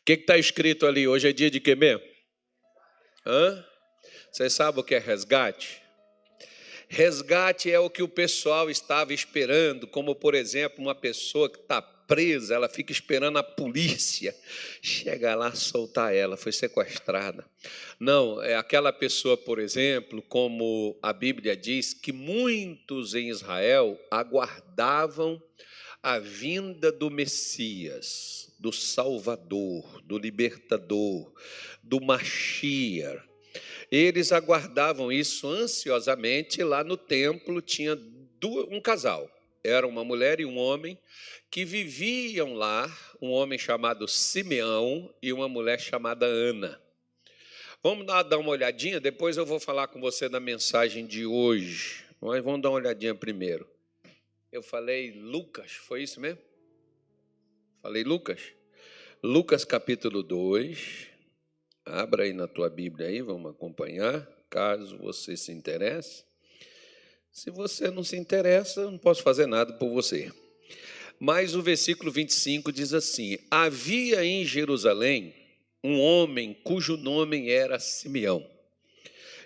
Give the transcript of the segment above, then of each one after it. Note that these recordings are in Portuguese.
que está escrito ali? Hoje é dia de quê mesmo? Você sabe o que é resgate? Resgate é o que o pessoal estava esperando, como, por exemplo, uma pessoa que está presa, ela fica esperando a polícia chegar lá soltar ela, foi sequestrada. Não, é aquela pessoa, por exemplo, como a Bíblia diz, que muitos em Israel aguardavam a vinda do Messias, do Salvador, do Libertador, do Mashiach. Eles aguardavam isso ansiosamente. Lá no templo tinha um casal, era uma mulher e um homem, que viviam lá, um homem chamado Simeão e uma mulher chamada Ana. Vamos dar uma olhadinha, depois eu vou falar com você da mensagem de hoje, mas vamos dar uma olhadinha primeiro. Eu falei Lucas, foi isso mesmo? Falei Lucas? Lucas capítulo 2, abra aí na tua Bíblia aí, vamos acompanhar, caso você se interesse. Se você não se interessa, eu não posso fazer nada por você. Mas o versículo 25 diz assim: havia em Jerusalém um homem cujo nome era Simeão.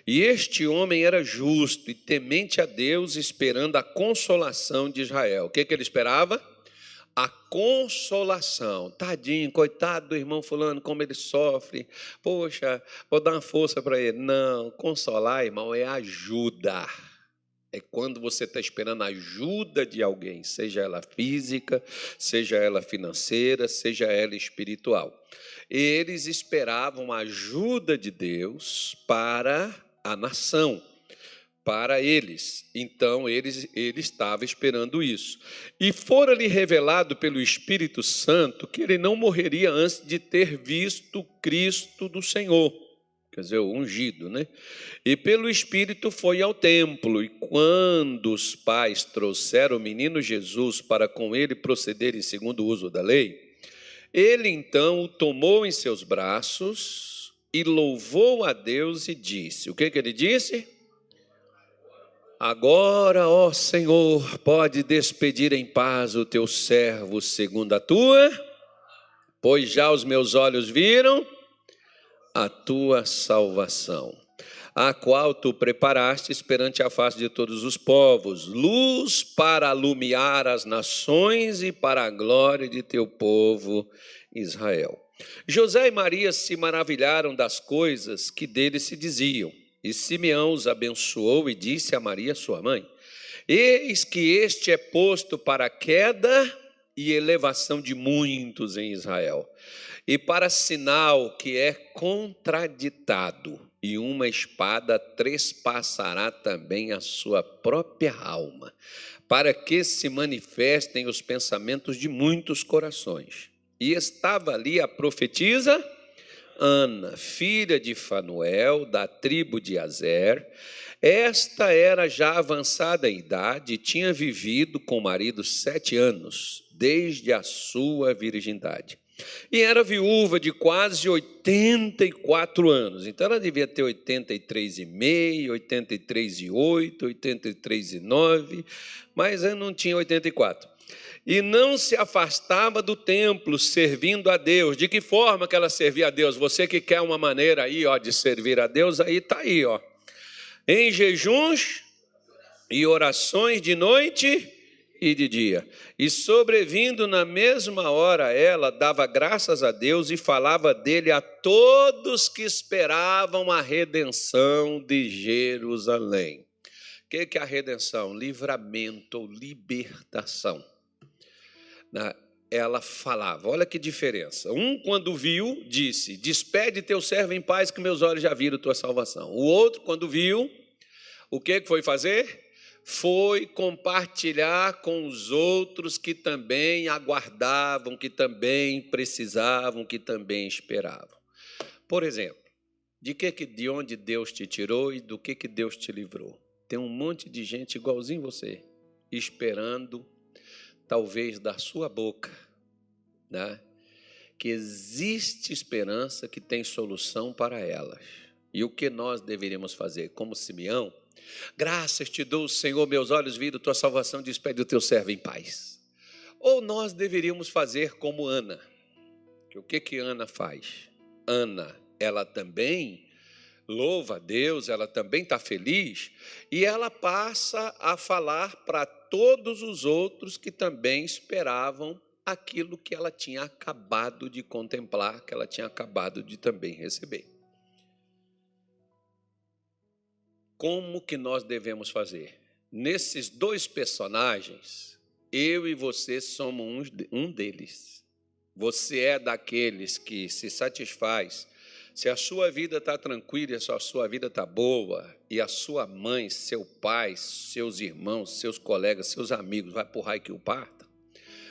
E este homem era justo e temente a Deus, esperando a consolação de Israel. O que ele esperava? A consolação. Tadinho, coitado do irmão fulano, como ele sofre. Poxa, vou dar uma força para ele. Não, consolar, irmão, é ajuda. É quando você está esperando a ajuda de alguém, seja ela física, seja ela financeira, seja ela espiritual. Eles esperavam a ajuda de Deus para a nação, para eles. Então, ele estava esperando isso. E fora-lhe revelado pelo Espírito Santo que ele não morreria antes de ter visto Cristo do Senhor. Quer dizer, o ungido, né? E pelo Espírito foi ao templo, e quando os pais trouxeram o menino Jesus para com ele procederem segundo o uso da lei, ele então o tomou em seus braços e louvou a Deus e disse, o que ele disse? Agora, ó Senhor, pode despedir em paz o teu servo segundo a tua, pois já os meus olhos viram a tua salvação, a qual tu preparaste perante a face de todos os povos, luz para alumiar as nações e para a glória de teu povo Israel. José e Maria se maravilharam das coisas que dele se diziam, e Simeão os abençoou e disse a Maria, sua mãe, eis que este é posto para a queda e elevação de muitos em Israel, e para sinal que é contraditado, e uma espada trespassará também a sua própria alma, para que se manifestem os pensamentos de muitos corações. E estava ali a profetisa Ana, filha de Fanuel, da tribo de Azer. Esta era já avançada em idade e tinha vivido com o marido 7 anos, desde a sua virgindade. E era viúva de quase 84 anos. Então, ela devia ter 83,5, 83,8, 83,9, mas ela não tinha 84. E não se afastava do templo, servindo a Deus. De que forma que ela servia a Deus? Você que quer uma maneira aí, ó, de servir a Deus, aí está aí, ó. Em jejuns e orações de noite e de dia. E sobrevindo na mesma hora, ela dava graças a Deus e falava dele a todos que esperavam a redenção de Jerusalém. O que é a redenção? Livramento ou libertação. Ela falava, olha que diferença. Um, quando viu, disse, despede teu servo em paz, que meus olhos já viram tua salvação. O outro, quando viu, o que foi fazer? Foi compartilhar com os outros que também aguardavam, que também precisavam, que também esperavam. Por exemplo, de onde Deus te tirou e do que Deus te livrou. Tem um monte de gente igualzinho você, esperando, talvez da sua boca, né? Que existe esperança, que tem solução para elas. E o que nós deveríamos fazer? Como Simeão, graças te dou, Senhor, meus olhos viram tua salvação, despede o teu servo em paz. Ou nós deveríamos fazer como Ana, que o que Ana faz? Ana, ela também louva a Deus, ela também está feliz, e ela passa a falar para todos os outros que também esperavam aquilo que ela tinha acabado de contemplar, que ela tinha acabado de também receber. Como que nós devemos fazer? Nesses dois personagens, eu e você somos um deles. Você é daqueles que se satisfaz se a sua vida está tranquila, se a sua vida está boa, e a sua mãe, seu pai, seus irmãos, seus colegas, seus amigos vai por raio que o parta,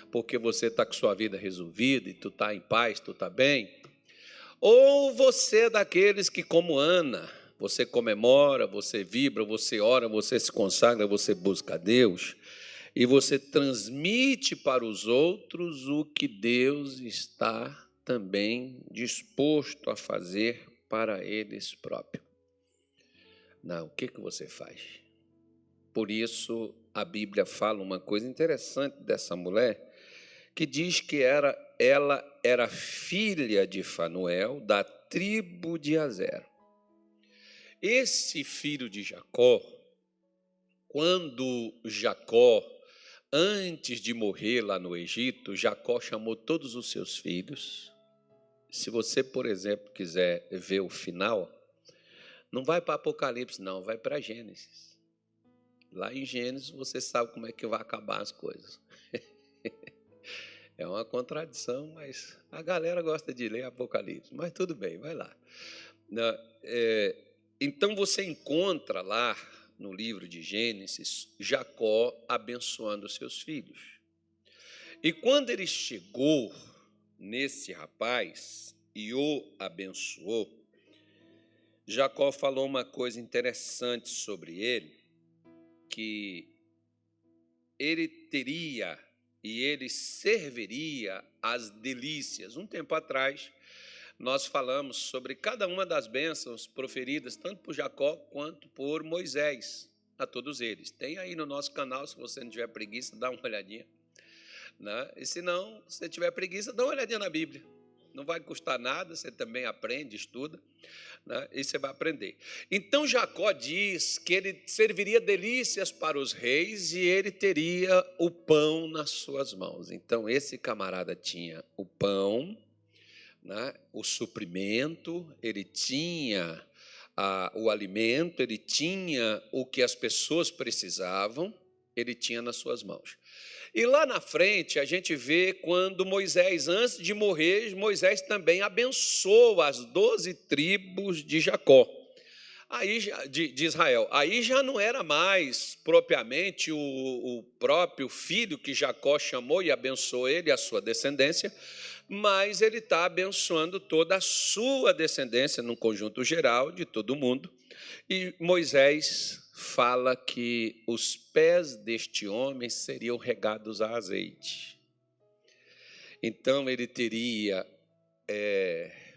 porque você está com sua vida resolvida e tu está em paz, tu está bem? Ou você é daqueles que, como Ana, você comemora, você vibra, você ora, você se consagra, você busca a Deus, e você transmite para os outros o que Deus está também disposto a fazer para eles próprios. Não, o que você faz? Por isso, a Bíblia fala uma coisa interessante dessa mulher, que diz que ela era filha de Fanuel, da tribo de Azer. Esse filho de Jacó, quando Jacó, antes de morrer lá no Egito, Jacó chamou todos os seus filhos. Se você, por exemplo, quiser ver o final, não vai para Apocalipse, não, vai para Gênesis. Lá em Gênesis você sabe como é que vai acabar as coisas. É uma contradição, mas a galera gosta de ler Apocalipse. Mas tudo bem, vai lá. Então você encontra lá no livro de Gênesis Jacó abençoando seus filhos. E quando ele chegou nesse rapaz e o abençoou, Jacó falou uma coisa interessante sobre ele, que ele teria e ele serviria as delícias. Um tempo atrás, nós falamos sobre cada uma das bênçãos proferidas, tanto por Jacó quanto por Moisés, a todos eles. Tem aí no nosso canal, se você não tiver preguiça, dá uma olhadinha. Né? E se não, se você tiver preguiça, dá uma olhadinha na Bíblia. Não vai custar nada, você também aprende, estuda, né? E você vai aprender. Então Jacó diz que ele serviria delícias para os reis e ele teria o pão nas suas mãos. Então esse camarada tinha o pão, né? O suprimento, ele tinha o alimento, ele tinha o que as pessoas precisavam, ele tinha nas suas mãos. E lá na frente a gente vê quando Moisés, antes de morrer, Moisés também abençoa as 12 tribos de Jacó, de Israel. Aí já não era mais propriamente o próprio filho que Jacó chamou e abençoou ele, a sua descendência, mas ele está abençoando toda a sua descendência, num conjunto geral de todo mundo. E Moisés fala que os pés deste homem seriam regados a azeite. Então ele teria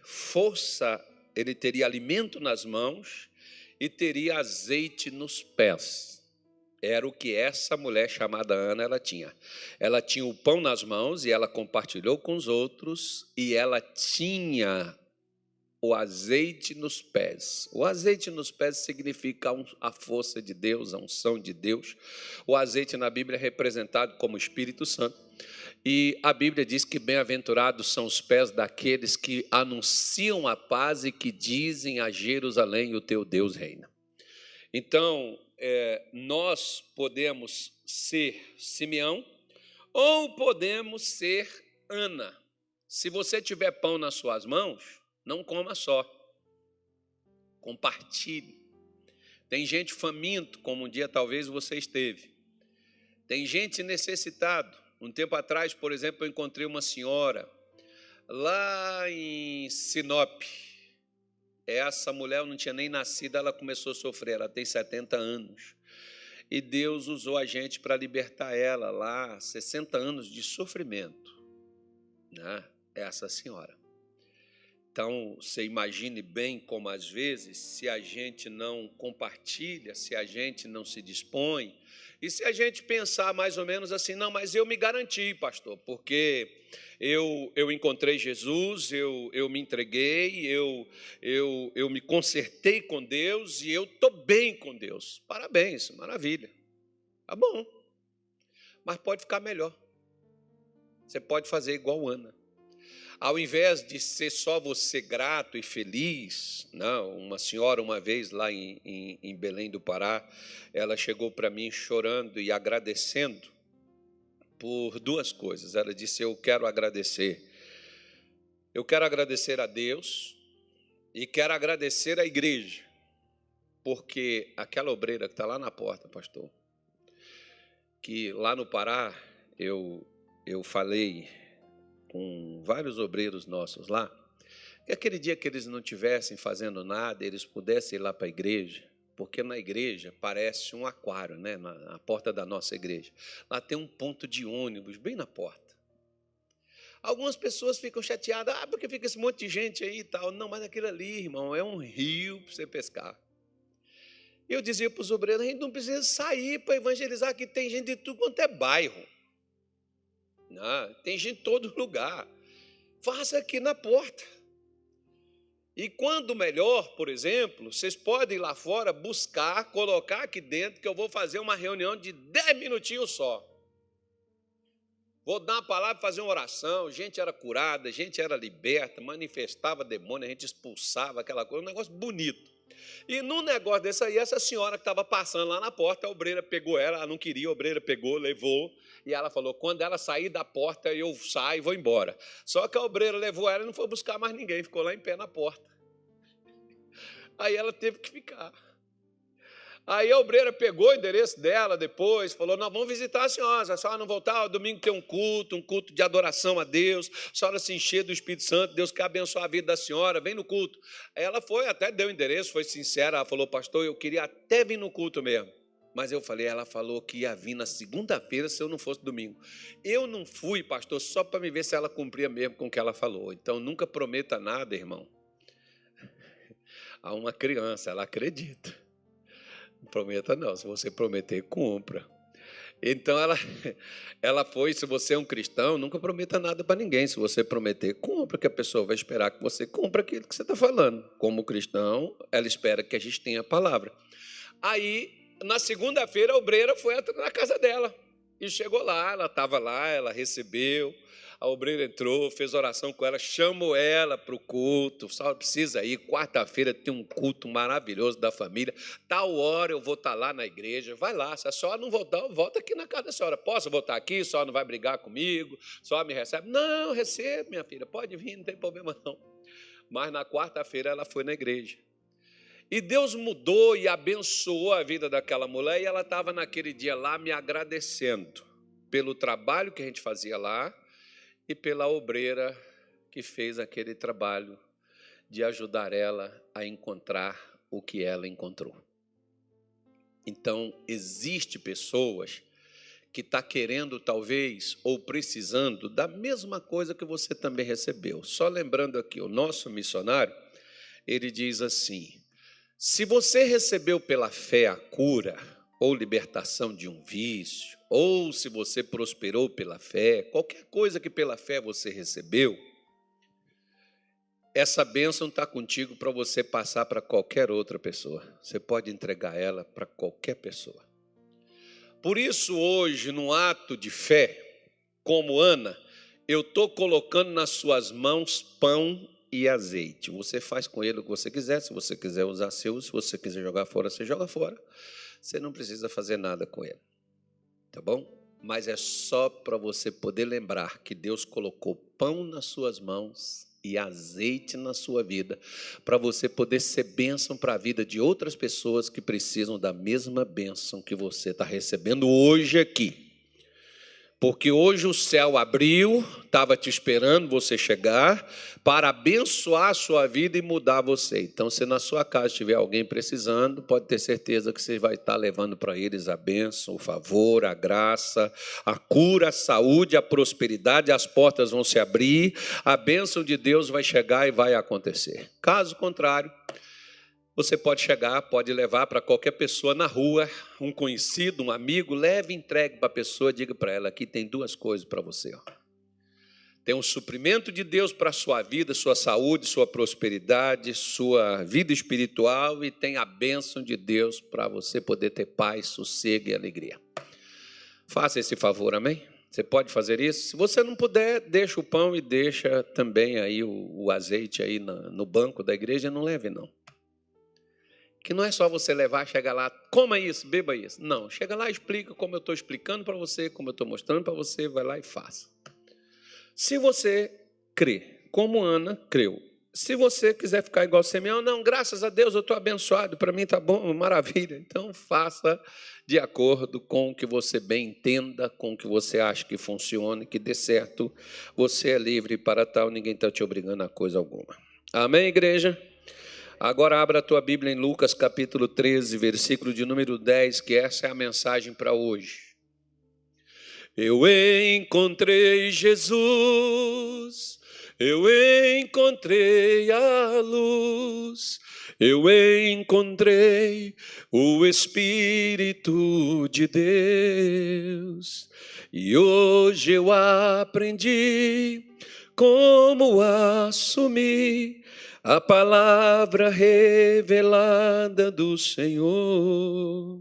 força, ele teria alimento nas mãos e teria azeite nos pés. Era o que essa mulher chamada Ana ela tinha. Ela tinha o pão nas mãos e ela compartilhou com os outros, e ela tinha o azeite nos pés. O azeite nos pés significa a força de Deus, a unção de Deus. O azeite na Bíblia é representado como Espírito Santo. E a Bíblia diz que bem-aventurados são os pés daqueles que anunciam a paz e que dizem a Jerusalém: o teu Deus reina. Então, nós podemos ser Simeão ou podemos ser Ana. Se você tiver pão nas suas mãos, não coma só, compartilhe. Tem gente faminto, como um dia talvez você esteve. Tem gente necessitado. Um tempo atrás, por exemplo, eu encontrei uma senhora lá em Sinop. Essa mulher não tinha nem nascido, ela começou a sofrer, ela tem 70 anos. E Deus usou a gente para libertar ela lá, 60 anos de sofrimento, né? Essa senhora. Então, você imagine bem como, às vezes, se a gente não compartilha, se a gente não se dispõe, e se a gente pensar mais ou menos assim, não, mas eu me garanti, pastor, porque eu encontrei Jesus, eu me entreguei, eu me consertei com Deus e eu estou bem com Deus. Parabéns, maravilha. Tá bom, mas pode ficar melhor. Você pode fazer igual Ana. Ao invés de ser só você grato e feliz, não, uma senhora, uma vez lá em Belém do Pará, ela chegou para mim chorando e agradecendo por duas coisas. Ela disse: eu quero agradecer a Deus e quero agradecer à igreja, porque aquela obreira que está lá na porta, pastor, que lá no Pará eu falei com vários obreiros nossos lá, que aquele dia que eles não estivessem fazendo nada, eles pudessem ir lá para a igreja, porque na igreja parece um aquário, né? Na porta da nossa igreja. Lá tem um ponto de ônibus, bem na porta. Algumas pessoas ficam chateadas, porque fica esse monte de gente aí e tal. Não, mas aquilo ali, irmão, é um rio para você pescar. Eu dizia para os obreiros: a gente não precisa sair para evangelizar, que tem gente de tudo quanto é bairro. Não, tem gente em todo lugar. Faça aqui na porta. E quando melhor, por exemplo, vocês podem ir lá fora buscar, colocar aqui dentro, que eu vou fazer uma reunião de 10 minutinhos só. Vou dar uma palavra, fazer uma oração, gente era curada, gente era liberta, manifestava demônio, a gente expulsava aquela coisa, um negócio bonito. E num negócio desse aí, essa senhora que estava passando lá na porta, a obreira pegou ela não queria, a obreira pegou, levou, e ela falou: quando ela sair da porta, eu saio e vou embora. Só que a obreira levou ela e não foi buscar mais ninguém, ficou lá em pé na porta. Aí ela teve que ficar. Aí a obreira pegou o endereço dela depois, falou: nós vamos visitar a senhora não voltar, domingo tem um culto de adoração a Deus, a senhora se encher do Espírito Santo, Deus quer abençoar a vida da senhora, vem no culto. Aí ela foi, até deu o endereço, foi sincera, ela falou: pastor, eu queria até vir no culto mesmo. Mas eu falei, ela falou que ia vir na segunda-feira se eu não fosse domingo. Eu não fui, pastor, só para me ver se ela cumpria mesmo com o que ela falou. Então nunca prometa nada, irmão. A uma criança, ela acredita. Não prometa não, se você prometer, cumpra. Então ela foi, se você é um cristão, nunca prometa nada para ninguém. Se você prometer, cumpra, que a pessoa vai esperar que você cumpra aquilo que você está falando. Como cristão, ela espera que a gente tenha a palavra. Aí, na segunda-feira, a obreira foi na casa dela. E chegou lá, ela estava lá, ela recebeu. A obreira entrou, fez oração com ela, chamou ela para o culto. Só precisa ir, quarta-feira tem um culto maravilhoso da família. Tal hora eu vou estar lá na igreja. Vai lá, se a senhora não voltar, volta aqui na casa da senhora. Posso voltar aqui? A senhora não vai brigar comigo? A senhora me recebe? Não, recebo, minha filha. Pode vir, não tem problema não. Mas na quarta-feira ela foi na igreja. E Deus mudou e abençoou a vida daquela mulher, e ela estava naquele dia lá me agradecendo pelo trabalho que a gente fazia lá e pela obreira que fez aquele trabalho de ajudar ela a encontrar o que ela encontrou. Então, existe pessoas que estão querendo, talvez, ou precisando da mesma coisa que você também recebeu. Só lembrando aqui, o nosso missionário, ele diz assim: se você recebeu pela fé a cura ou libertação de um vício, ou se você prosperou pela fé, qualquer coisa que pela fé você recebeu, essa bênção está contigo para você passar para qualquer outra pessoa. Você pode entregar ela para qualquer pessoa. Por isso, hoje, no ato de fé, como Ana, eu estou colocando nas suas mãos pão e azeite. Você faz com ele o que você quiser. Se você quiser usar seu, se você quiser jogar fora, você joga fora. Você não precisa fazer nada com ele. Tá bom? Mas é só para você poder lembrar que Deus colocou pão nas suas mãos e azeite na sua vida, para você poder ser bênção para a vida de outras pessoas que precisam da mesma bênção que você está recebendo hoje aqui. Porque hoje o céu abriu, estava te esperando você chegar para abençoar a sua vida e mudar você. Então, se na sua casa tiver alguém precisando, pode ter certeza que você vai estar levando para eles a bênção, o favor, a graça, a cura, a saúde, a prosperidade, as portas vão se abrir, a bênção de Deus vai chegar e vai acontecer. Caso contrário, você pode chegar, pode levar para qualquer pessoa na rua, um conhecido, um amigo, leve e entregue para a pessoa, diga para ela, aqui tem duas coisas para você. Ó. Tem um suprimento de Deus para a sua vida, sua saúde, sua prosperidade, sua vida espiritual e tem a bênção de Deus para você poder ter paz, sossego e alegria. Faça esse favor, amém? Você pode fazer isso? Se você não puder, deixa o pão e deixa também aí o azeite aí no banco da igreja, não leve não. Que não é só você levar, chegar lá, coma isso, beba isso. Não, chega lá e explica como eu estou explicando para você, como eu estou mostrando para você, vai lá e faça. Se você crê, como Ana creu, se você quiser ficar igual Simeão, não, graças a Deus eu estou abençoado, para mim está bom, maravilha. Então faça de acordo com o que você bem entenda, com o que você acha que funcione, que dê certo. Você é livre para tal, ninguém está te obrigando a coisa alguma. Amém, igreja? Agora abra a tua Bíblia em Lucas capítulo 13, versículo de número 10, que essa é a mensagem para hoje. Eu encontrei Jesus, eu encontrei a luz, eu encontrei o Espírito de Deus. E hoje eu aprendi como assumir a palavra revelada do Senhor.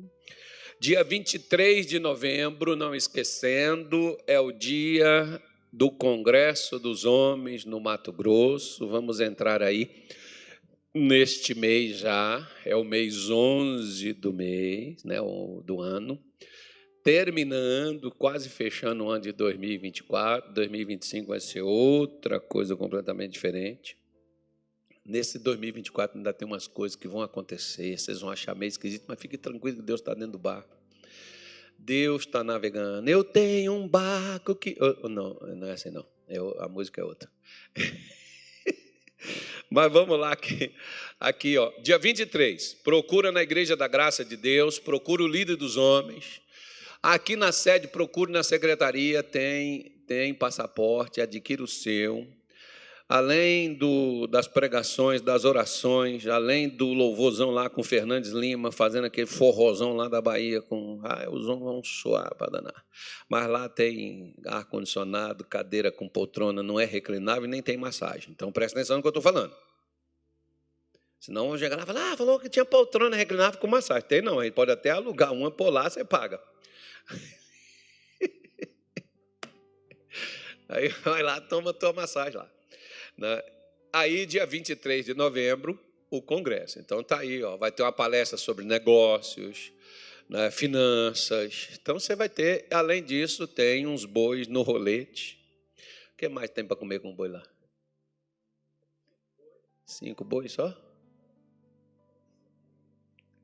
Dia 23 de novembro, não esquecendo, é o dia do Congresso dos Homens no Mato Grosso. Vamos entrar aí neste mês já, é o mês 11 do mês, né, do ano. Terminando, quase fechando o ano de 2024, 2025 vai ser outra coisa completamente diferente. Nesse 2024 ainda tem umas coisas que vão acontecer, vocês vão achar meio esquisito, mas fique tranquilo que Deus está dentro do barco. Deus está navegando. Eu tenho um barco que... Não, não é assim não, a música é outra. Mas vamos lá, aqui ó, dia 23, procura na Igreja da Graça de Deus, procura o líder dos homens. Aqui na sede, procure na secretaria, tem passaporte, adquira o seu. Além das pregações, das orações, além do louvorzão lá com Fernandes Lima, fazendo aquele forrozão lá da Bahia, os homens vão suar para danar. Mas lá tem ar-condicionado, cadeira com poltrona, não é reclinável e nem tem massagem. Então presta atenção no que eu estou falando. Senão vão chegar lá e falar, falou que tinha poltrona reclinável com massagem. Tem não, a gente pode até alugar uma por lá, você paga. Aí vai lá, toma tua massagem lá. Aí, dia 23 de novembro, o congresso. Então, está aí, ó, vai ter uma palestra sobre negócios, né, finanças. Então, você vai ter, além disso, tem uns bois no rolete. O que mais tem para comer com boi lá? 5 bois só?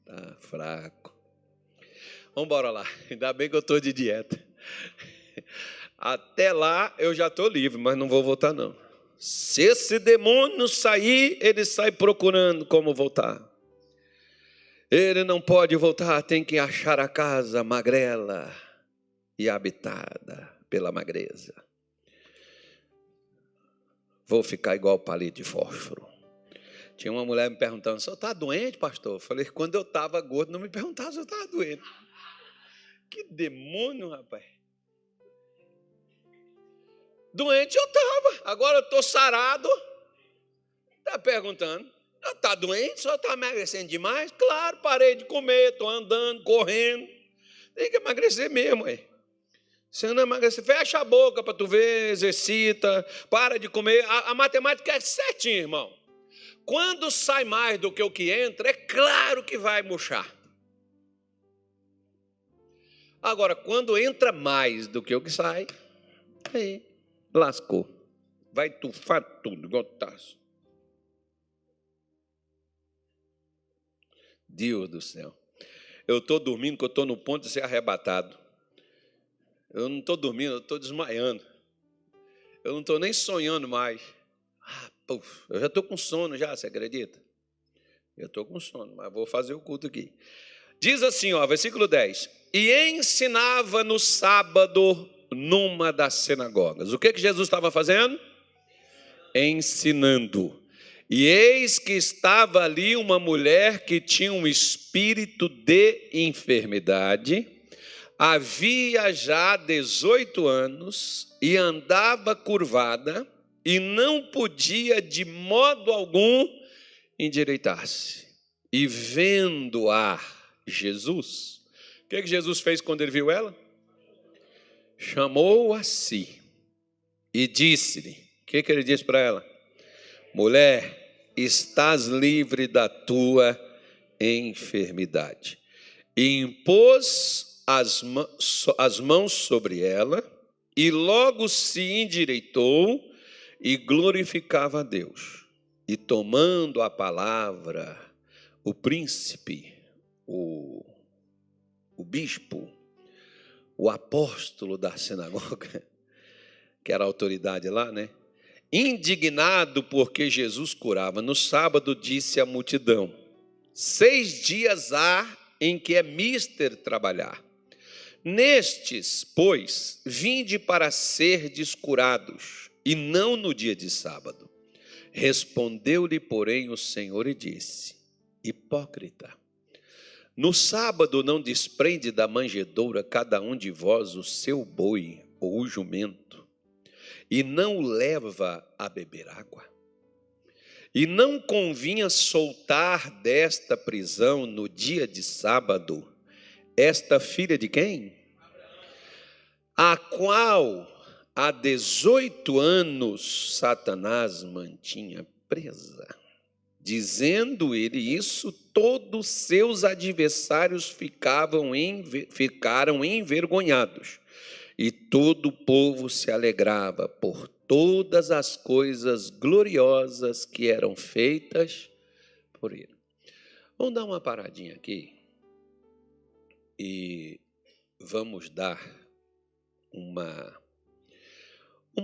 Tá fraco. Vamos embora lá. Ainda bem que eu estou de dieta. Até lá, eu já estou livre, mas não vou voltar, não. Se esse demônio sair, ele sai procurando como voltar. Ele não pode voltar, tem que achar a casa magrela e habitada pela magreza. Vou ficar igual palito de fósforo. Tinha uma mulher me perguntando, o senhor está doente, pastor? Eu falei, quando eu estava gordo, não me perguntava se eu estava doente. Que demônio, rapaz. Doente eu estava, agora eu estou sarado. Está perguntando, está doente? Só está emagrecendo demais? Claro, parei de comer, estou andando, correndo. Tem que emagrecer mesmo, aí. Se não emagrecer, fecha a boca para tu ver, exercita, para de comer. A matemática é certinha, irmão. Quando sai mais do que o que entra, é claro que vai murchar. Agora, quando entra mais do que o que sai, aí lascou. Vai tufar tudo, igual taço. Deus do céu. Eu estou dormindo, que eu estou no ponto de ser arrebatado. Eu não estou dormindo, eu estou desmaiando. Eu não estou nem sonhando mais. Eu já estou com sono já, você acredita? Eu estou com sono, mas vou fazer o culto aqui. Diz assim, versículo 10. E ensinava no sábado numa das sinagogas. O que Jesus estava fazendo? Ensinando. E eis que estava ali uma mulher que tinha um espírito de enfermidade, havia já 18 anos e andava curvada e não podia de modo algum endireitar-se. E vendo-a Jesus, o que Jesus fez quando ele viu ela? Chamou a si e disse-lhe, o que ele disse para ela? Mulher, estás livre da tua enfermidade. E impôs as mãos sobre ela, e logo se endireitou e glorificava a Deus. E tomando a palavra, o príncipe, o bispo, o apóstolo da sinagoga, que era a autoridade lá, né? Indignado porque Jesus curava no sábado, disse à multidão: 6 dias há em que é mister trabalhar. Nestes, pois, vinde para serdes curados, e não no dia de sábado. Respondeu-lhe, porém, o Senhor e disse: hipócrita, no sábado não desprende da manjedoura cada um de vós o seu boi ou o jumento, e não o leva a beber água? E não convinha soltar desta prisão no dia de sábado esta filha de quem? A qual há 18 anos Satanás mantinha presa. Dizendo ele isso, todos seus adversários ficaram envergonhados, e todo o povo se alegrava por todas as coisas gloriosas que eram feitas por ele. Vamos dar uma paradinha aqui e vamos dar uma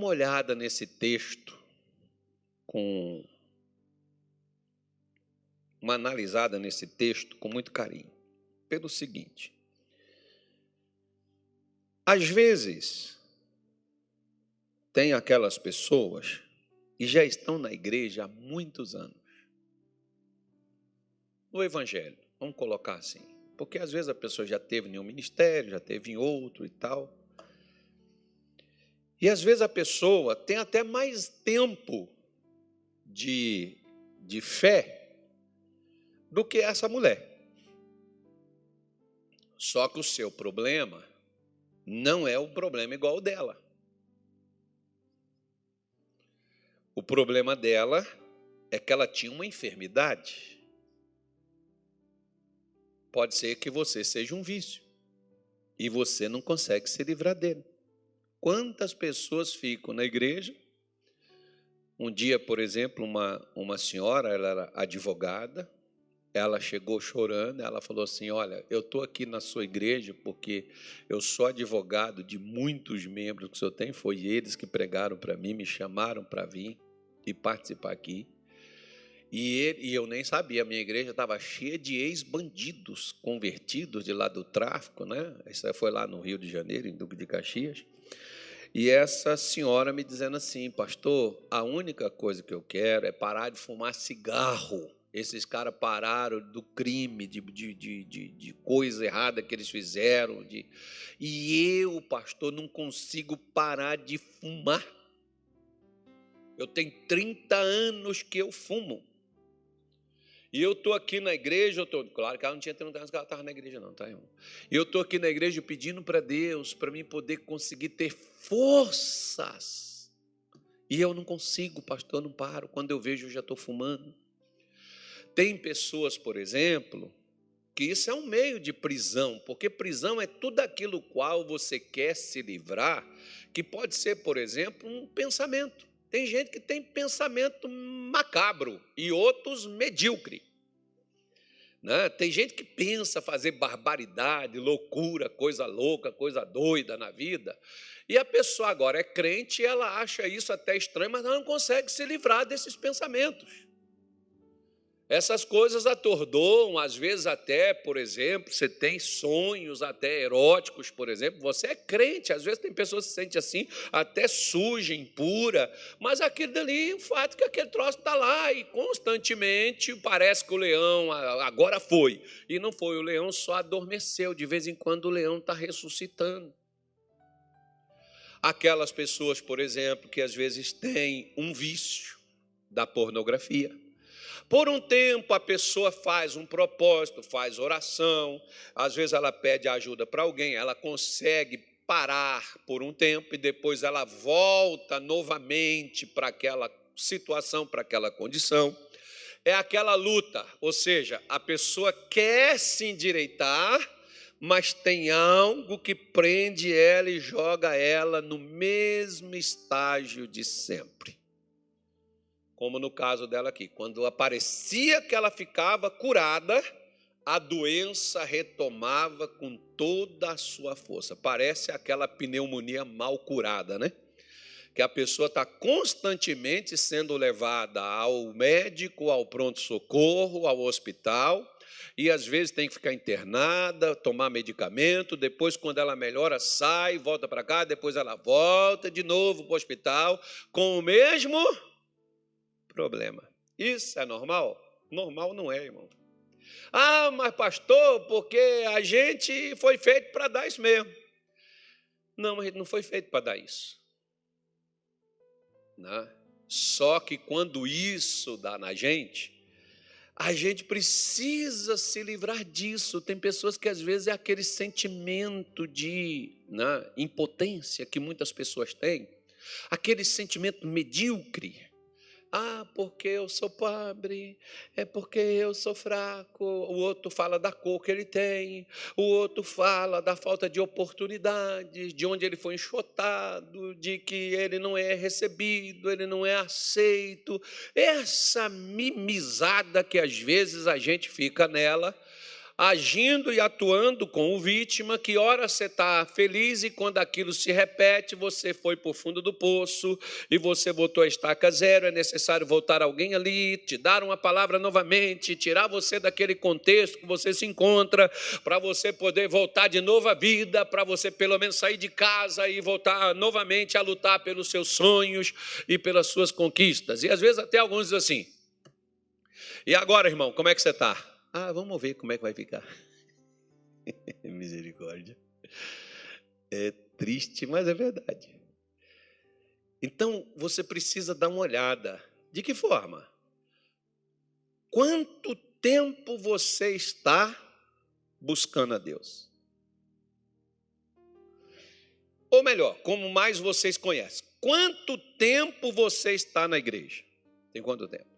olhada nesse texto, com uma analisada nesse texto com muito carinho, pelo seguinte: às vezes tem aquelas pessoas que já estão na igreja há muitos anos, no evangelho, vamos colocar assim, porque às vezes a pessoa já teve em um ministério, já teve em outro e tal, e às vezes a pessoa tem até mais tempo de fé do que essa mulher. Só que o seu problema não é o problema igual ao dela. O problema dela é que ela tinha uma enfermidade. Pode ser que você seja um vício e você não consegue se livrar dele. Quantas pessoas ficam na igreja? Um dia, por exemplo, uma senhora, ela era advogada, ela chegou chorando, ela falou assim: olha, eu estou aqui na sua igreja porque eu sou advogado de muitos membros que o senhor tem, foi eles que pregaram para mim, me chamaram para vir e participar aqui. E eu nem sabia, a minha igreja estava cheia de ex-bandidos convertidos de lá do tráfico, né? Isso foi lá no Rio de Janeiro, em Duque de Caxias. E essa senhora me dizendo assim: pastor, a única coisa que eu quero é parar de fumar cigarro. Esses caras pararam do crime, de coisa errada que eles fizeram. E eu, pastor, não consigo parar de fumar. Eu tenho 30 anos que eu fumo. E eu estou aqui na igreja, claro que ela não tinha 30 anos que ela estava na igreja não, tá, irmão? E eu estou aqui na igreja pedindo para Deus, para mim poder conseguir ter forças. E eu não consigo, pastor, eu não paro. Quando eu vejo, eu já estou fumando. Tem pessoas, por exemplo, que isso é um meio de prisão, porque prisão é tudo aquilo qual você quer se livrar, que pode ser, por exemplo, um pensamento. Tem gente que tem pensamento macabro e outros medíocre. né? Tem gente que pensa fazer barbaridade, loucura, coisa louca, coisa doida na vida. E a pessoa agora é crente e ela acha isso até estranho, mas ela não consegue se livrar desses pensamentos. Essas coisas atordoam, às vezes até, por exemplo, você tem sonhos até eróticos, por exemplo, você é crente, às vezes tem pessoas que se sentem assim, até suja, impura, mas aquilo dali, o fato é que aquele troço está lá e constantemente parece que o leão agora foi, e não foi, o leão só adormeceu, de vez em quando o leão está ressuscitando. Aquelas pessoas, por exemplo, que às vezes têm um vício da pornografia. Por um tempo, a pessoa faz um propósito, faz oração, às vezes ela pede ajuda para alguém, ela consegue parar por um tempo e depois ela volta novamente para aquela situação, para aquela condição. É aquela luta, ou seja, a pessoa quer se endireitar, mas tem algo que prende ela e joga ela no mesmo estágio de sempre. Como no caso dela aqui, quando aparecia que ela ficava curada, a doença retomava com toda a sua força. Parece aquela pneumonia mal curada, né? Que a pessoa está constantemente sendo levada ao médico, ao pronto-socorro, ao hospital, e às vezes tem que ficar internada, tomar medicamento, depois quando ela melhora, sai, volta para cá, depois ela volta de novo para o hospital, com o mesmo problema. Isso é normal? Normal não é, irmão. Ah, mas pastor, porque a gente foi feito para dar isso mesmo. Não, a gente não foi feito para dar isso. Não. Só que quando isso dá na gente, a gente precisa se livrar disso. Tem pessoas que às vezes é aquele sentimento de impotência que muitas pessoas têm, aquele sentimento medíocre. Ah, porque eu sou pobre, é porque eu sou fraco. O outro fala da cor que ele tem, o outro fala da falta de oportunidades, de onde ele foi enxotado, de que ele não é recebido, ele não é aceito. Essa mimizada que às vezes a gente fica nela, agindo e atuando como vítima, que ora você está feliz e quando aquilo se repete, você foi para o fundo do poço e você voltou a estaca zero, é necessário voltar alguém ali, te dar uma palavra novamente, tirar você daquele contexto que você se encontra, para você poder voltar de novo à vida, para você pelo menos sair de casa e voltar novamente a lutar pelos seus sonhos e pelas suas conquistas. E às vezes até alguns dizem assim, e agora, irmão, como é que você está? Ah, vamos ver como é que vai ficar. Misericórdia. É triste, mas é verdade. Então, você precisa dar uma olhada. De que forma? Quanto tempo você está buscando a Deus? Ou melhor, como mais vocês conhecem, quanto tempo você está na igreja? Tem quanto tempo?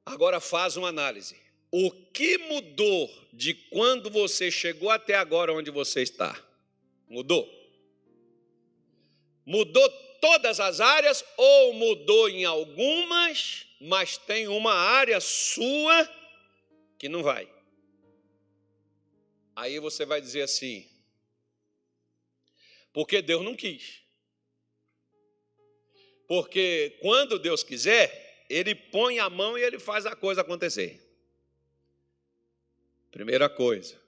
Agora faz uma análise. O que mudou de quando você chegou até agora onde você está? Mudou? Mudou todas as áreas ou mudou em algumas, mas tem uma área sua que não vai? Aí você vai dizer assim, porque Deus não quis. Porque quando Deus quiser, Ele põe a mão e Ele faz a coisa acontecer. Primeira coisa,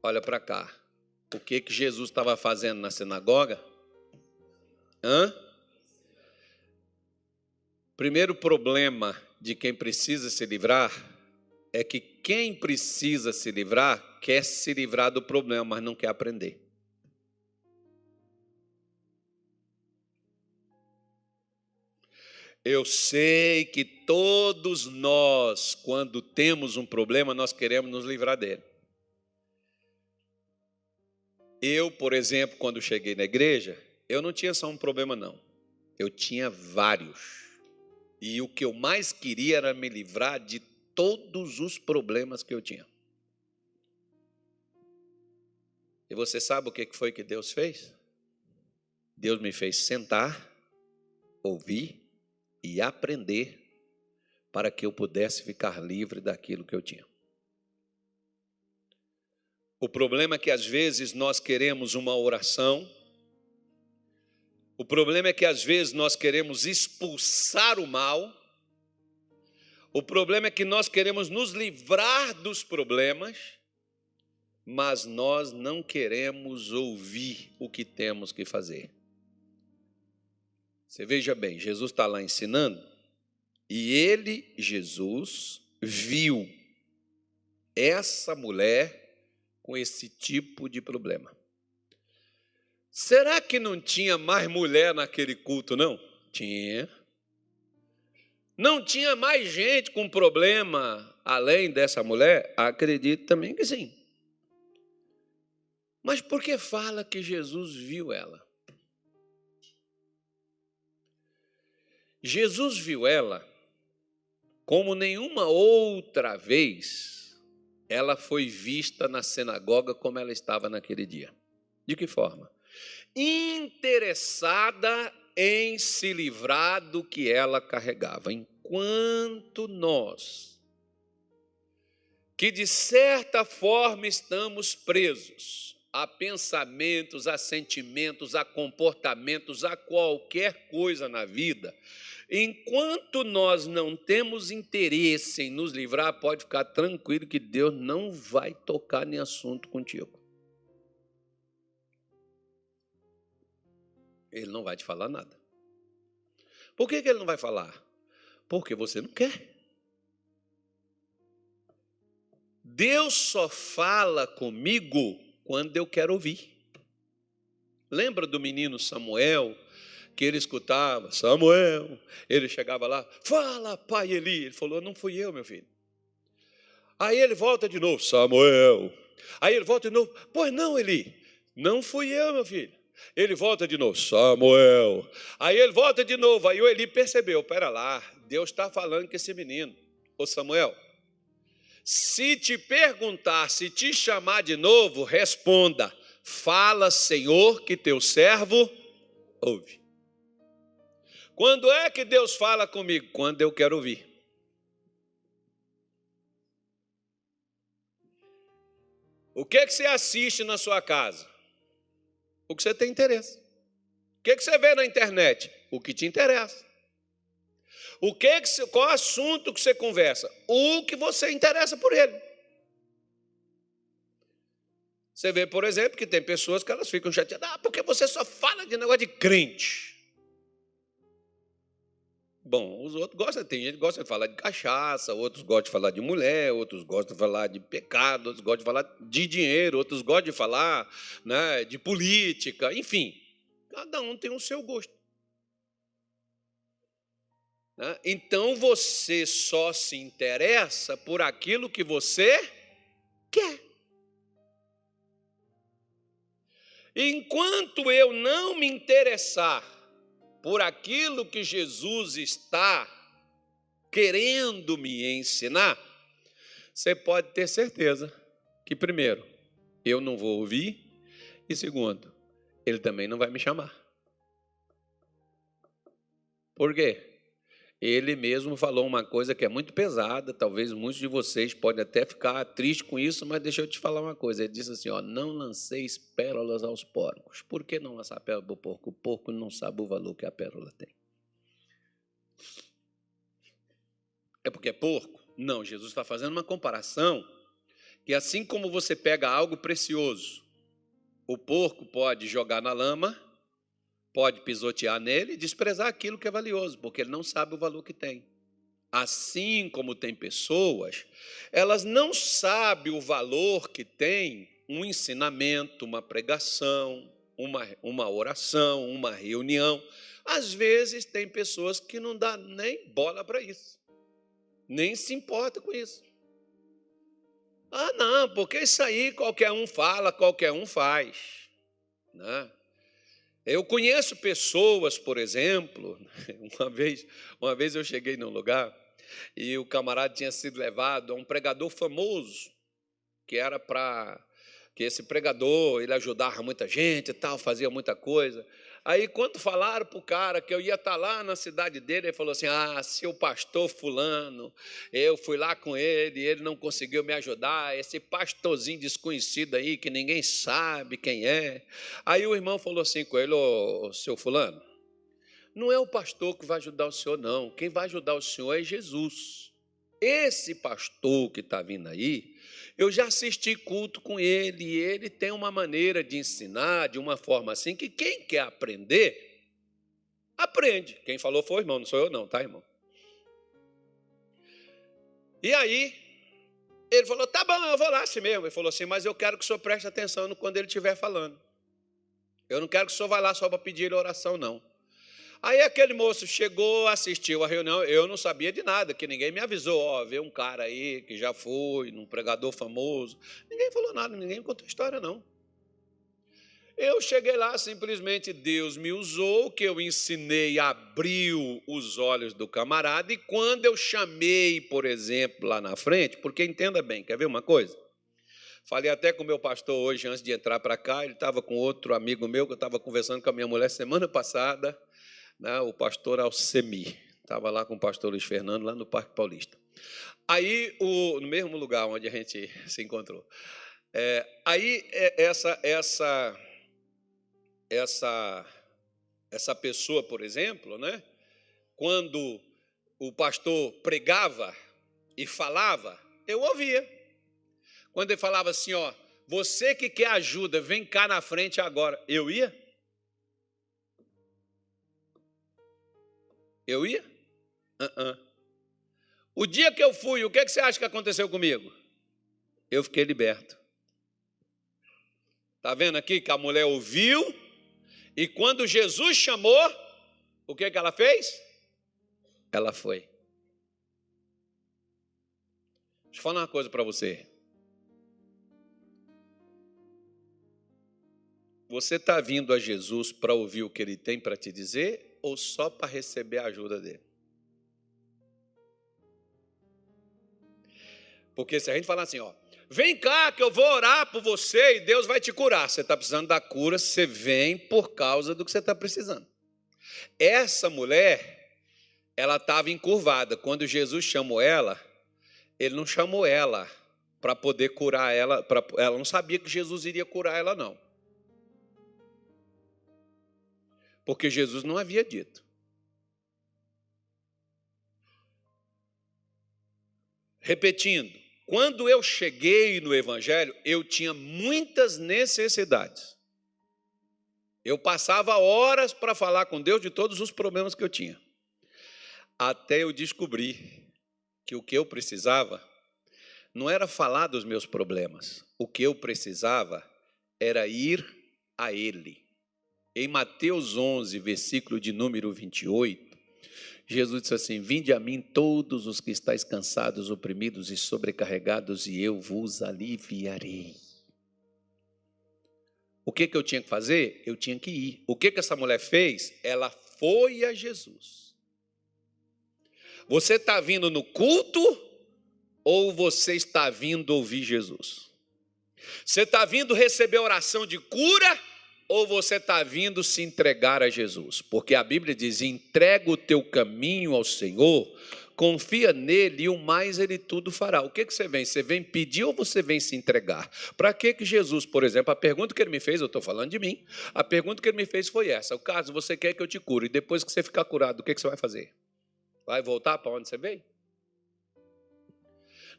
olha para cá. O que Jesus estava fazendo na sinagoga? Primeiro problema de quem precisa se livrar é que quem precisa se livrar quer se livrar do problema, mas não quer aprender. Eu sei que todos nós, quando temos um problema, nós queremos nos livrar dele. Eu, por exemplo, quando cheguei na igreja, eu não tinha só um problema, não. Eu tinha vários. E o que eu mais queria era me livrar de todos os problemas que eu tinha. E você sabe o que foi que Deus fez? Deus me fez sentar, ouvir e aprender para que eu pudesse ficar livre daquilo que eu tinha. O problema é que às vezes nós queremos uma oração, o problema é que às vezes nós queremos expulsar o mal, o problema é que nós queremos nos livrar dos problemas, mas nós não queremos ouvir o que temos que fazer. Você veja bem, Jesus está lá ensinando, e ele, Jesus, viu essa mulher com esse tipo de problema. Será que não tinha mais mulher naquele culto, não? Tinha. Não tinha mais gente com problema além dessa mulher? Acredito também que sim. Mas por que fala que Jesus viu ela? Jesus viu ela como nenhuma outra vez ela foi vista na sinagoga como ela estava naquele dia. De que forma? Interessada em se livrar do que ela carregava. Enquanto nós, que de certa forma estamos presos a pensamentos, a sentimentos, a comportamentos, a qualquer coisa na vida, enquanto nós não temos interesse em nos livrar, pode ficar tranquilo que Deus não vai tocar em assunto contigo. Ele não vai te falar nada. Por que ele não vai falar? Porque você não quer. Deus só fala comigo quando eu quero ouvir. Lembra do menino Samuel, que ele escutava, Samuel, ele chegava lá, fala, pai Eli. Ele falou, não fui eu, meu filho. Aí ele volta de novo, Samuel. Aí ele volta de novo, pois não, Eli, não fui eu, meu filho. Ele volta de novo, Samuel. Aí ele volta de novo, aí o Eli percebeu, pera lá, Deus está falando com esse menino. Ô Samuel, se te perguntar, se te chamar de novo, responda, fala, Senhor, que teu servo ouve. Quando é que Deus fala comigo? Quando eu quero ouvir. O que você assiste na sua casa? O que você tem interesse. O que você vê na internet? O que te interessa. Qual assunto que você conversa? O que você interessa por ele. Você vê, por exemplo, que tem pessoas que elas ficam chateadas. Porque você só fala de negócio de crente. Bom, os outros gostam, tem gente que gosta de falar de cachaça, outros gostam de falar de mulher, outros gostam de falar de pecado, outros gostam de falar de dinheiro, outros gostam de falar, né, de política, enfim. Cada um tem o seu gosto. Né? Então, você só se interessa por aquilo que você quer. Enquanto eu não me interessar por aquilo que Jesus está querendo me ensinar, você pode ter certeza que, primeiro, eu não vou ouvir, e segundo, ele também não vai me chamar. Por quê? Ele mesmo falou uma coisa que é muito pesada, talvez muitos de vocês podem até ficar tristes com isso, mas deixa eu te falar uma coisa. Ele disse assim, não lanceis pérolas aos porcos. Por que não lançar pérola para o porco? O porco não sabe o valor que a pérola tem. É porque é porco? Não, Jesus está fazendo uma comparação que assim como você pega algo precioso, o porco pode jogar na lama, pode pisotear nele e desprezar aquilo que é valioso, porque ele não sabe o valor que tem. Assim como tem pessoas, elas não sabem o valor que tem um ensinamento, uma pregação, uma oração, uma reunião. Às vezes tem pessoas que não dão nem bola para isso, nem se importa com isso. Não, porque isso aí qualquer um fala, qualquer um faz, né? Eu conheço pessoas, por exemplo, uma vez eu cheguei num lugar e o camarada tinha sido levado a um pregador famoso, que era que esse pregador, ele ajudava muita gente e tal, fazia muita coisa. Aí, quando falaram para o cara que eu ia estar lá na cidade dele, ele falou assim: se o pastor fulano, eu fui lá com ele não conseguiu me ajudar, esse pastorzinho desconhecido aí, que ninguém sabe quem é. Aí o irmão falou assim com ele: ô, seu fulano, não é o pastor que vai ajudar o senhor, não. Quem vai ajudar o senhor é Jesus. Esse pastor que está vindo aí, eu já assisti culto com ele, e ele tem uma maneira de ensinar, de uma forma assim, que quem quer aprender, aprende. Quem falou foi o irmão, não sou eu não, tá, irmão? E aí, ele falou: tá bom, eu vou lá assim mesmo. Ele falou assim: mas eu quero que o senhor preste atenção quando ele estiver falando. Eu não quero que o senhor vá lá só para pedir ele oração, não. Aí aquele moço chegou, assistiu a reunião, eu não sabia de nada, que ninguém me avisou, vê um cara aí que já foi, um pregador famoso. Ninguém falou nada, ninguém contou história, não. Eu cheguei lá, simplesmente Deus me usou, que eu ensinei, abriu os olhos do camarada, e quando eu chamei, por exemplo, lá na frente, porque entenda bem, quer ver uma coisa? Falei até com o meu pastor hoje, antes de entrar para cá, ele estava com outro amigo meu, que eu estava conversando com a minha mulher semana passada, o pastor Alcemi, estava lá com o pastor Luiz Fernando, lá no Parque Paulista. Aí, no mesmo lugar onde a gente se encontrou. Essa pessoa, por exemplo, quando o pastor pregava e falava, eu ouvia. Quando ele falava assim, você que quer ajuda, vem cá na frente agora. Eu ia? Eu ia? O dia que eu fui, o que você acha que aconteceu comigo? Eu fiquei liberto. Está vendo aqui que a mulher ouviu, e quando Jesus chamou, o que ela fez? Ela foi. Deixa eu falar uma coisa para você. Você está vindo a Jesus para ouvir o que Ele tem para te dizer, ou só para receber a ajuda dEle? Porque se a gente falar assim, vem cá que eu vou orar por você e Deus vai te curar. Você está precisando da cura, você vem por causa do que você está precisando. Essa mulher, ela estava encurvada. Quando Jesus chamou ela, Ele não chamou ela para poder curar ela. Ela não sabia que Jesus iria curar ela, não. Porque Jesus não havia dito. Repetindo, quando eu cheguei no Evangelho, eu tinha muitas necessidades. Eu passava horas para falar com Deus de todos os problemas que eu tinha. Até eu descobri que o que eu precisava não era falar dos meus problemas. O que eu precisava era ir a Ele. Em Mateus 11, versículo de número 28, Jesus disse assim: vinde a mim todos os que estáis cansados, oprimidos e sobrecarregados, e eu vos aliviarei. O que eu tinha que fazer? Eu tinha que ir. O que essa mulher fez? Ela foi a Jesus. Você está vindo no culto ou você está vindo ouvir Jesus? Você está vindo receber oração de cura ou você está vindo se entregar a Jesus? Porque a Bíblia diz: entrega o teu caminho ao Senhor, confia nele e o mais ele tudo fará. O que você vem? Você vem pedir ou você vem se entregar? Para que Jesus, por exemplo, a pergunta que ele me fez, eu estou falando de mim, a pergunta que ele me fez foi essa: o caso, você quer que eu te cure, e depois que você ficar curado, o que você vai fazer? Vai voltar para onde você veio?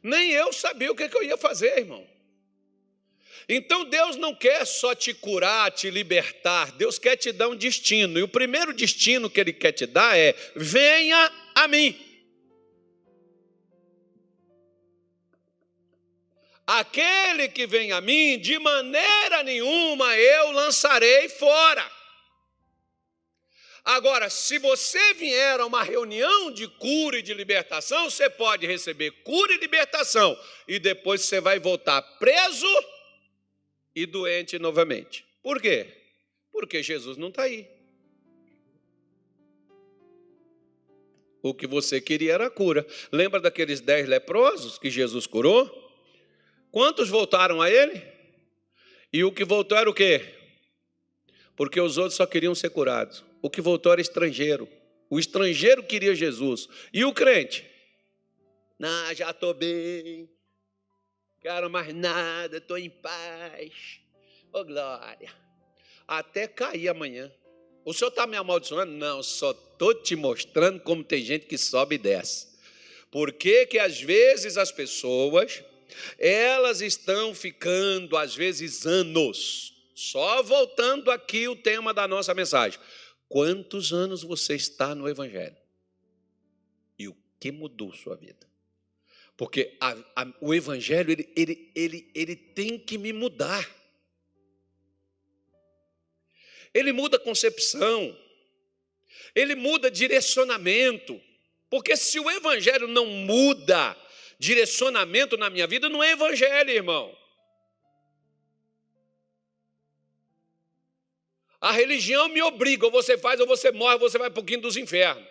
Nem eu sabia o que eu ia fazer, irmão. Então Deus não quer só te curar, te libertar, Deus quer te dar um destino. E o primeiro destino que Ele quer te dar é: venha a mim. Aquele que vem a mim, de maneira nenhuma eu lançarei fora. Agora, se você vier a uma reunião de cura e de libertação, você pode receber cura e libertação, e depois você vai voltar preso e doente novamente. Por quê? Porque Jesus não está aí. O que você queria era a cura. Lembra daqueles 10 leprosos que Jesus curou? Quantos voltaram a Ele? E o que voltou era o quê? porque os outros só queriam ser curados. O que voltou era estrangeiro. O estrangeiro queria Jesus. E o crente? Não, já estou bem, quero mais nada, estou em paz. Ô, glória. Até cair amanhã. O senhor está me amaldiçoando? Não, só estou te mostrando como tem gente que sobe e desce. Por que que às vezes as pessoas, elas estão ficando, às vezes, anos, só voltando aqui o tema da nossa mensagem. Quantos anos você está no Evangelho? E o que mudou sua vida? Porque o Evangelho, ele tem que me mudar. Ele muda a concepção, ele muda direcionamento. Porque se o Evangelho não muda direcionamento na minha vida, não é Evangelho, irmão. A religião me obriga, ou você faz, ou você morre, ou você vai para o quinto dos infernos.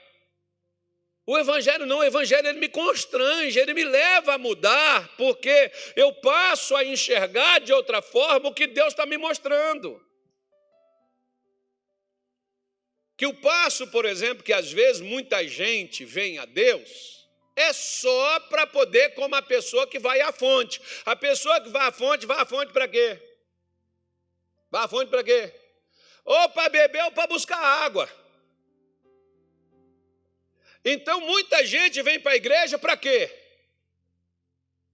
O Evangelho não, o Evangelho ele me constrange, ele me leva a mudar, porque eu passo a enxergar de outra forma o que Deus está me mostrando. Que o passo, por exemplo, que às vezes muita gente vem a Deus, é só para poder, como a pessoa que vai à fonte. A pessoa que vai à fonte para quê? Vai à fonte para quê? Ou para beber ou para buscar água. Então muita gente vem para a igreja para quê?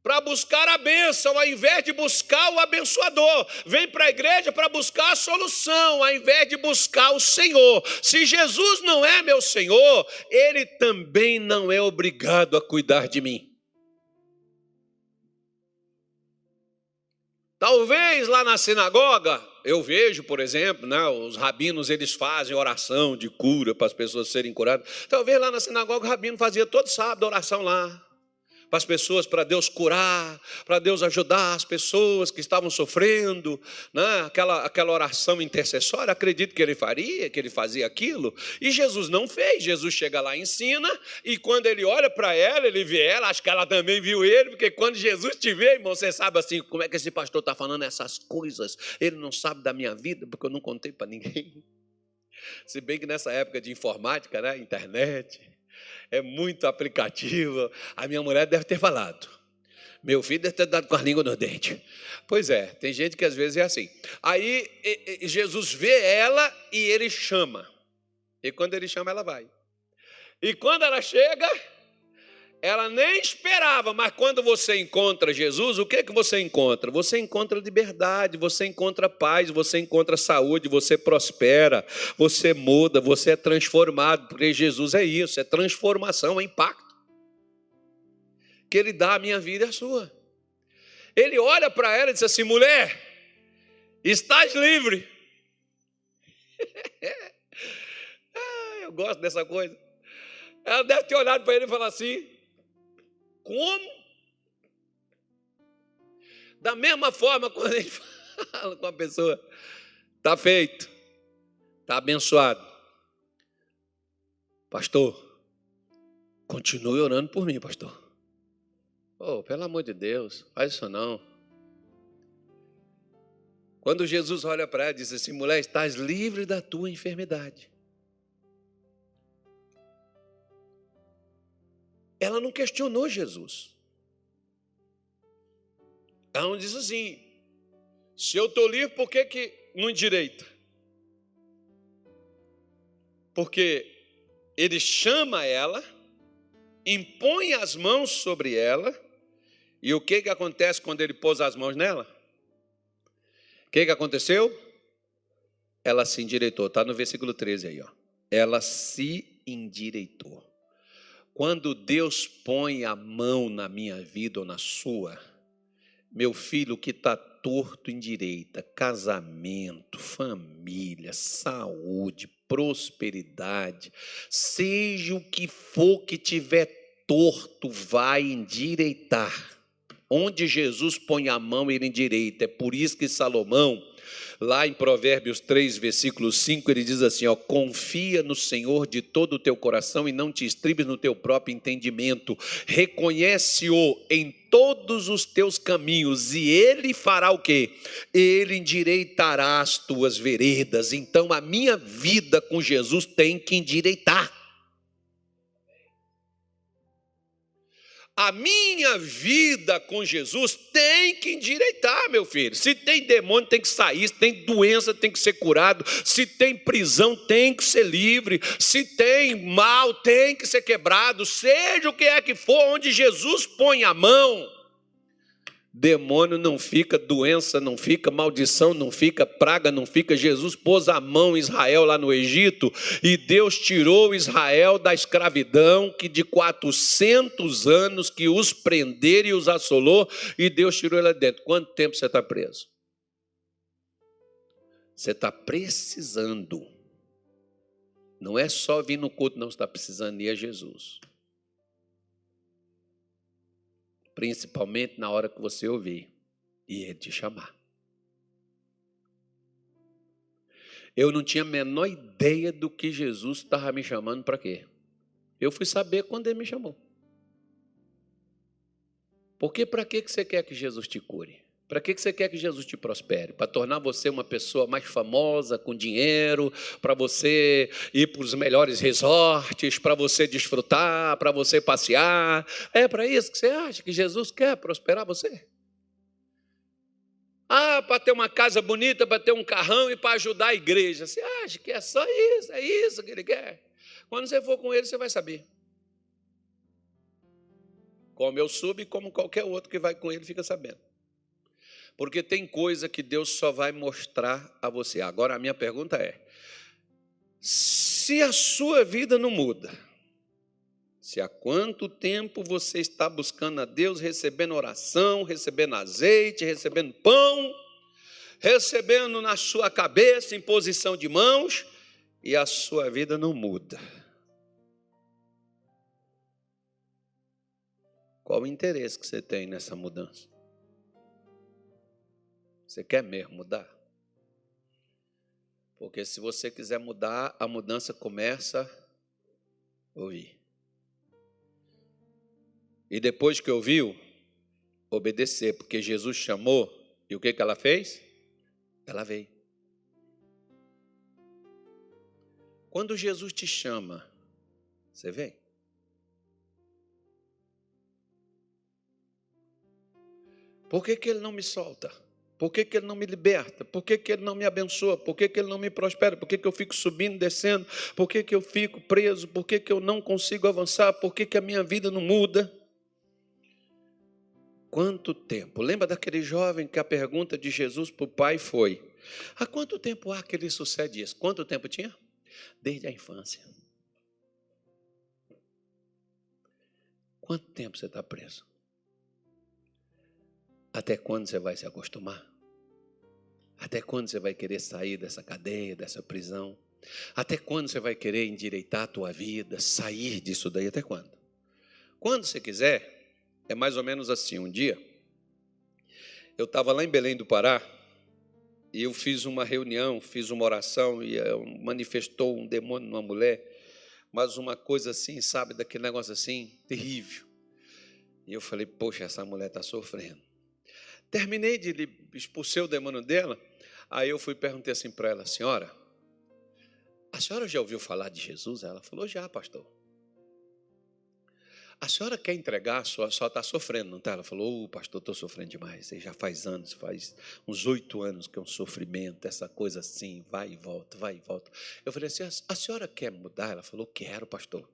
Para buscar a bênção, ao invés de buscar o abençoador. Vem para a igreja para buscar a solução, ao invés de buscar o Senhor. Se Jesus não é meu Senhor, Ele também não é obrigado a cuidar de mim. Talvez lá na sinagoga, eu vejo, por exemplo, né, os rabinos, eles fazem oração de cura para as pessoas serem curadas. Talvez lá na sinagoga o rabino fazia todo sábado oração lá. Para as pessoas, para Deus curar, para Deus ajudar as pessoas que estavam sofrendo, né? Aquela oração intercessória, acredito que ele faria, que ele fazia aquilo, e Jesus não fez. Jesus chega lá e ensina, e quando ele olha para ela, ele vê ela, acho que ela também viu ele, porque quando Jesus te vê, irmão, você sabe assim, como é que esse pastor está falando essas coisas, ele não sabe da minha vida, porque eu não contei para ninguém. Se bem que nessa época de informática, né, internet, é muito aplicativo. A minha mulher deve ter falado. Meu filho deve ter dado com a língua no dente. Pois é, tem gente que às vezes é assim. Aí Jesus vê ela e ele chama. E quando ele chama, ela vai. E quando ela chega, ela nem esperava, mas quando você encontra Jesus, o que é que você encontra? Você encontra liberdade, você encontra paz, você encontra saúde, você prospera, você muda, você é transformado, porque Jesus é isso, é transformação, é impacto. Que Ele dá à minha vida e à sua. Ele olha para ela e diz assim, mulher, estás livre. Eu gosto dessa coisa. Ela deve ter olhado para ele e falado assim, como? Da mesma forma, quando ele fala com a pessoa, está feito, está abençoado. Pastor, continue orando por mim, pastor. Oh, pelo amor de Deus, faz isso não. Quando Jesus olha para ela e diz assim, mulher, estás livre da tua enfermidade. Ela não questionou Jesus. Ela não disse assim, se eu estou livre, por que não endireita? Porque ele chama ela, impõe as mãos sobre ela, e o que acontece quando ele pôs as mãos nela? O que aconteceu? Ela se endireitou, está no versículo 13 aí, ó. Ela se endireitou. Quando Deus põe a mão na minha vida ou na sua, meu filho, que está torto endireita, casamento, família, saúde, prosperidade, seja o que for que tiver torto, vai endireitar. Onde Jesus põe a mão, ele endireita. É por isso que Salomão, Lá em Provérbios 3, versículo 5, ele diz assim, ó, confia no Senhor de todo o teu coração e não te estribes no teu próprio entendimento. Reconhece-o em todos os teus caminhos e ele fará o quê? Ele endireitará as tuas veredas. Então a minha vida com Jesus tem que endireitar. A minha vida com Jesus tem que endireitar, meu filho. Se tem demônio, tem que sair. Se tem doença, tem que ser curado. Se tem prisão, tem que ser livre. Se tem mal, tem que ser quebrado. Seja o que é que for, onde Jesus põe a mão, demônio não fica, doença não fica, maldição não fica, praga não fica. Jesus pôs a mão em Israel lá no Egito e Deus tirou Israel da escravidão que de 400 anos que os prenderam e os assolou, e Deus tirou ele lá dentro. Quanto tempo você está preso? Você está precisando. Não é só vir no culto, não, você está precisando ir a Jesus. Principalmente na hora que você ouvir e ele te chamar. Eu não tinha a menor ideia do que Jesus estava me chamando para quê. Eu fui saber quando ele me chamou. Porque para que você quer que Jesus te cure? Para que você quer que Jesus te prospere? Para tornar você uma pessoa mais famosa, com dinheiro, para você ir para os melhores resorts, para você desfrutar, para você passear. É para isso que você acha que Jesus quer prosperar você? Ah, para ter uma casa bonita, para ter um carrão e para ajudar a igreja. Você acha que é só isso? É isso que ele quer? Quando você for com ele, você vai saber. Como eu soube e como qualquer outro que vai com ele fica sabendo. Porque tem coisa que Deus só vai mostrar a você. Agora a minha pergunta é, se a sua vida não muda, se há quanto tempo você está buscando a Deus, recebendo oração, recebendo azeite, recebendo pão, recebendo na sua cabeça, em posição de mãos, e a sua vida não muda. Qual o interesse que você tem nessa mudança? Você quer mesmo mudar? Porque se você quiser mudar, a mudança começa a ouvir. E depois que ouviu, obedecer, porque Jesus chamou, e o que ela fez? Ela veio. Quando Jesus te chama, você vem. Por que ele não me solta? Por que ele não me liberta? Por que ele não me abençoa? Por que ele não me prospera? Por que eu fico subindo, descendo? Por que eu fico preso? Por que eu não consigo avançar? Por que a minha vida não muda? Quanto tempo? Lembra daquele jovem que a pergunta de Jesus para o pai foi: há quanto tempo há que lhe sucede isso? Quanto tempo tinha? Desde a infância. Quanto tempo você está preso? Até quando você vai se acostumar? Até quando você vai querer sair dessa cadeia, dessa prisão? Até quando você vai querer endireitar a tua vida, sair disso daí? Até quando? Quando você quiser, é mais ou menos assim. Um dia, eu estava lá em Belém do Pará e eu fiz uma reunião, fiz uma oração e manifestou um demônio numa mulher, mas uma coisa assim, sabe, daquele negócio assim, terrível. E eu falei, poxa, essa mulher está sofrendo. Terminei de expulsar o demônio dela, aí eu fui e perguntei assim para ela, senhora, a senhora já ouviu falar de Jesus? Ela falou, já, pastor. A senhora quer entregar, só está sofrendo, não está? Ela falou, pastor, estou sofrendo demais. E já faz anos, faz uns 8 anos que é um sofrimento, essa coisa assim, vai e volta, vai e volta. Eu falei assim, a senhora quer mudar? Ela falou, quero, pastor.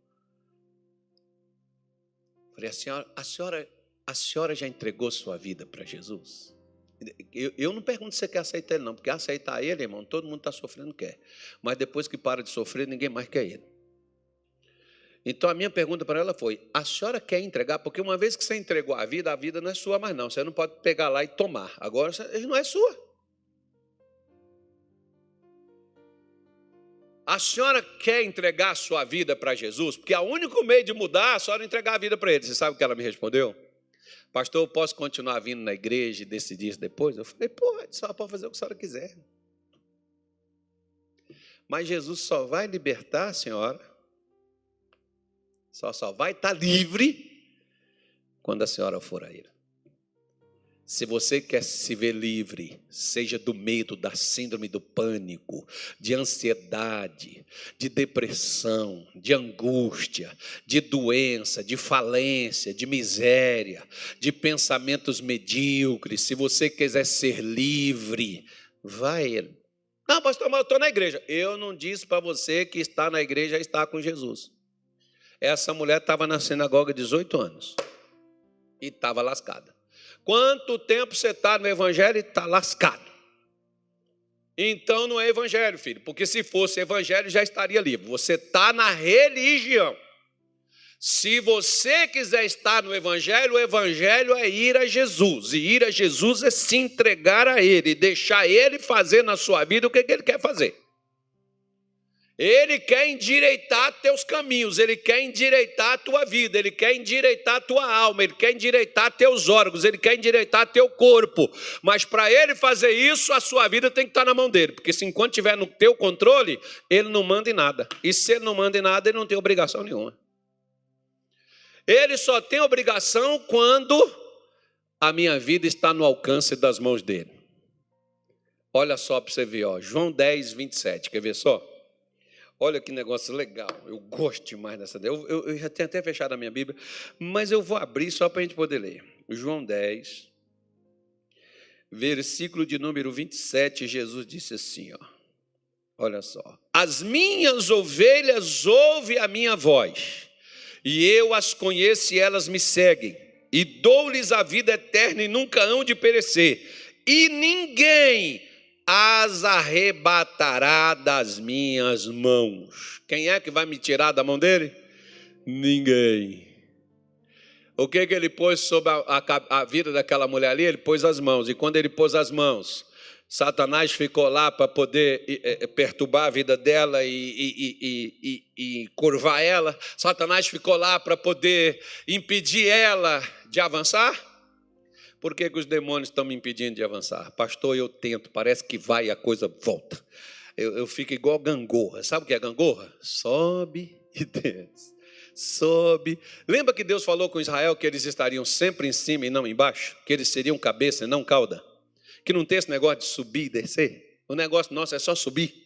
Eu falei, a senhora já entregou sua vida para Jesus? Eu não pergunto se você quer aceitar ele, não, porque aceitar ele, irmão, todo mundo está sofrendo, quer. Mas depois que para de sofrer, ninguém mais quer ele. Então a minha pergunta para ela foi, a senhora quer entregar? Porque uma vez que você entregou a vida não é sua mais não. Você não pode pegar lá e tomar. Agora, ele não é sua. A senhora quer entregar a sua vida para Jesus? Porque o único meio de mudar é a senhora entregar a vida para ele. Você sabe o que ela me respondeu? Pastor, eu posso continuar vindo na igreja e decidir isso depois? Eu falei, pode, só pode fazer o que a senhora quiser. Mas Jesus só vai libertar a senhora, só vai estar livre quando a senhora for a Ele. Se você quer se ver livre, seja do medo, da síndrome do pânico, de ansiedade, de depressão, de angústia, de doença, de falência, de miséria, de pensamentos medíocres, se você quiser ser livre, vá a Ele. Não, pastor, mas eu estou na igreja. Eu não disse para você que está na igreja está com Jesus. Essa mulher estava na sinagoga há 18 anos e estava lascada. Quanto tempo você está no evangelho e está lascado? Então não é evangelho, filho, porque se fosse evangelho já estaria livre. Você está na religião. Se você quiser estar no evangelho, o evangelho é ir a Jesus. E ir a Jesus é se entregar a Ele, deixar Ele fazer na sua vida o que Ele quer fazer. Ele quer endireitar teus caminhos, Ele quer endireitar a tua vida, Ele quer endireitar a tua alma, Ele quer endireitar teus órgãos, Ele quer endireitar teu corpo. Mas para Ele fazer isso, a sua vida tem que estar na mão dEle, porque se enquanto estiver no teu controle, Ele não manda em nada. E se Ele não manda em nada, Ele não tem obrigação nenhuma. Ele só tem obrigação quando a minha vida está no alcance das mãos dEle. Olha só para você ver, ó, João 10, 27, quer ver só? Olha que negócio legal, eu gosto demais dessa. Eu já tenho até fechado a minha Bíblia, mas eu vou abrir só para a gente poder ler. João 10, versículo de número 27, Jesus disse assim, ó, olha só. As minhas ovelhas ouvem a minha voz, e eu as conheço e elas me seguem, e dou-lhes a vida eterna e nunca hão de perecer, e ninguém as arrebatará das minhas mãos. Quem é que vai me tirar da mão dele? Ninguém. O que ele pôs sobre a vida daquela mulher ali? Ele pôs as mãos. E quando ele pôs as mãos, Satanás ficou lá para poder perturbar a vida dela e curvar ela. Satanás ficou lá para poder impedir ela de avançar. Por que os demônios estão me impedindo de avançar? Pastor, eu tento, parece que vai e a coisa volta. Eu fico igual gangorra. Sabe o que é gangorra? Sobe e desce. Sobe. Lembra que Deus falou com Israel que eles estariam sempre em cima e não embaixo? Que eles seriam cabeça e não cauda? Que não tem esse negócio de subir e descer? O negócio nosso é só subir.